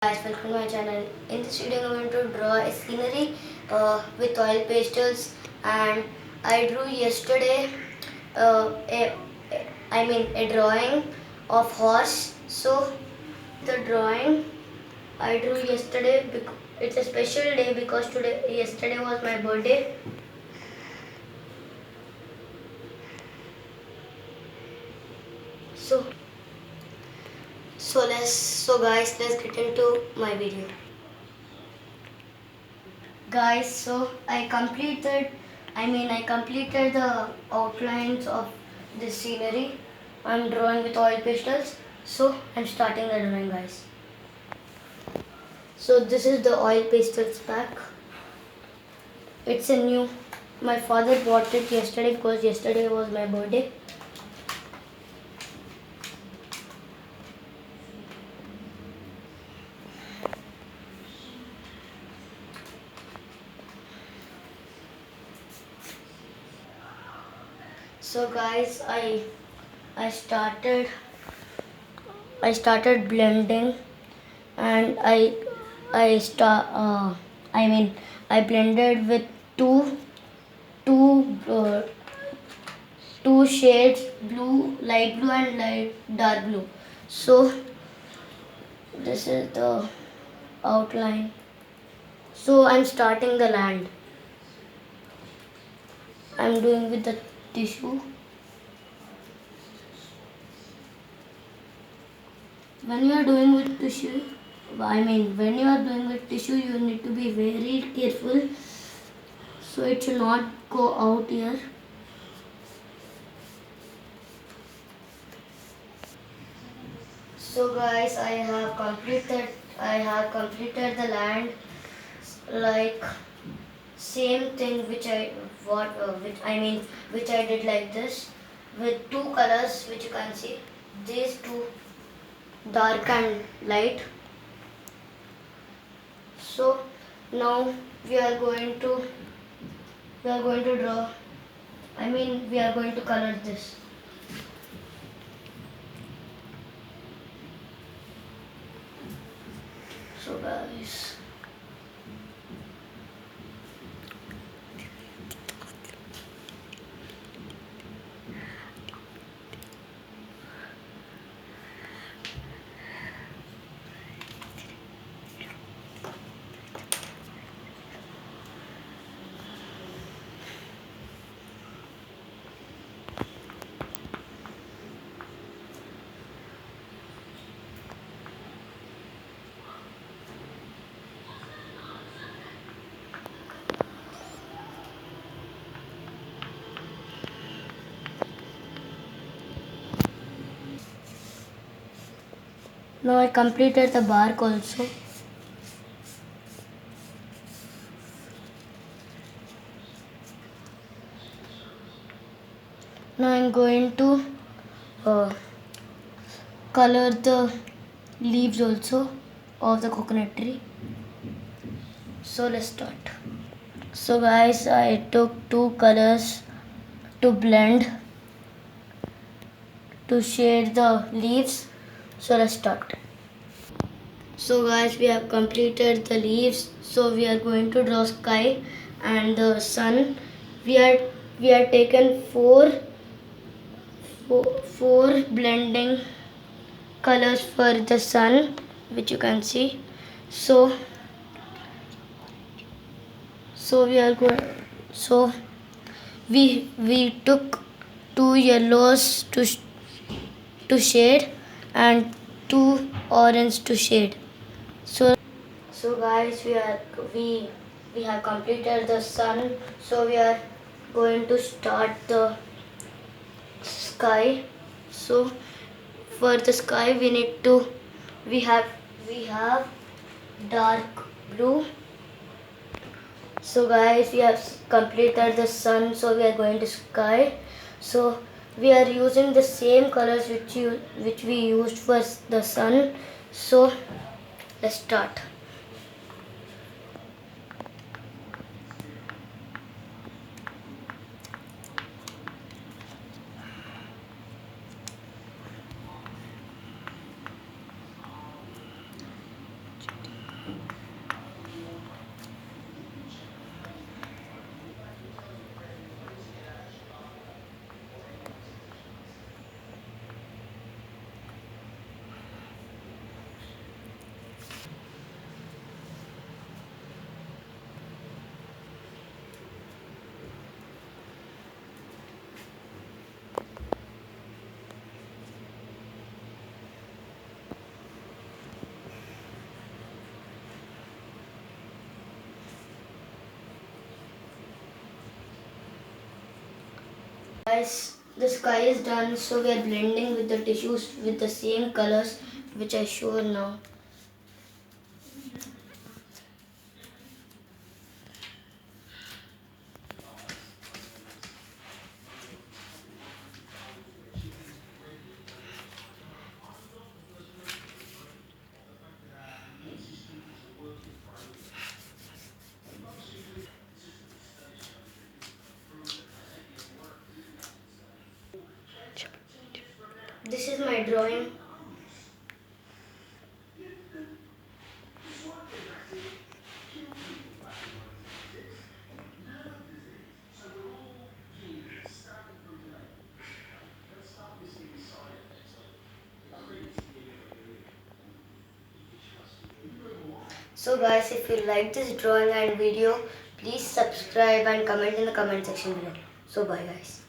Guys, welcome to my channel. In this video I'm going to draw a scenery with oil pastels, and I drew yesterday a drawing of horse. So the drawing I drew yesterday, it's a special day because yesterday was my birthday. So guys, let's get into my video. Guys, so I completed the outlines of this scenery. I'm drawing with oil pastels. So I'm starting the drawing, guys. So this is the oil pastels pack. It's a new, my father bought it yesterday because yesterday was my birthday. So guys, I started blending, and I blended with two uh, two shades, blue, light blue and light dark blue. So this is the outline. So I'm starting the land. I'm doing with the tissue. When you are doing with tissue, you need to be very careful so it should not go out here. So guys, I have completed the land, like same thing which I did like this, with two colors which you can see, these two, dark and light. So now we are going to draw, we are going to color this. So guys, now I completed the bark also. Now I'm going to color the leaves also of the coconut tree. So let's start. So guys, I took two colors to blend, to shade the leaves. So let's start. So guys, we have completed the leaves. So we are going to draw sky and the sun. We are taken four blending colors for the sun, which you can see. So we are going. So we took two yellows to shade and two orange to shade. So guys, we have completed the sun. So we are going to start the sky. So for the sky we have dark blue. So guys, we have completed the sun, so we are going to sky. So we are using the same colors which we used for the sun. So let's start. Guys, the sky is done, so we are blending with the tissues with the same colors which I show now. This is my drawing. So guys, if you like this drawing and video, please subscribe and comment in the comment section below. So bye guys.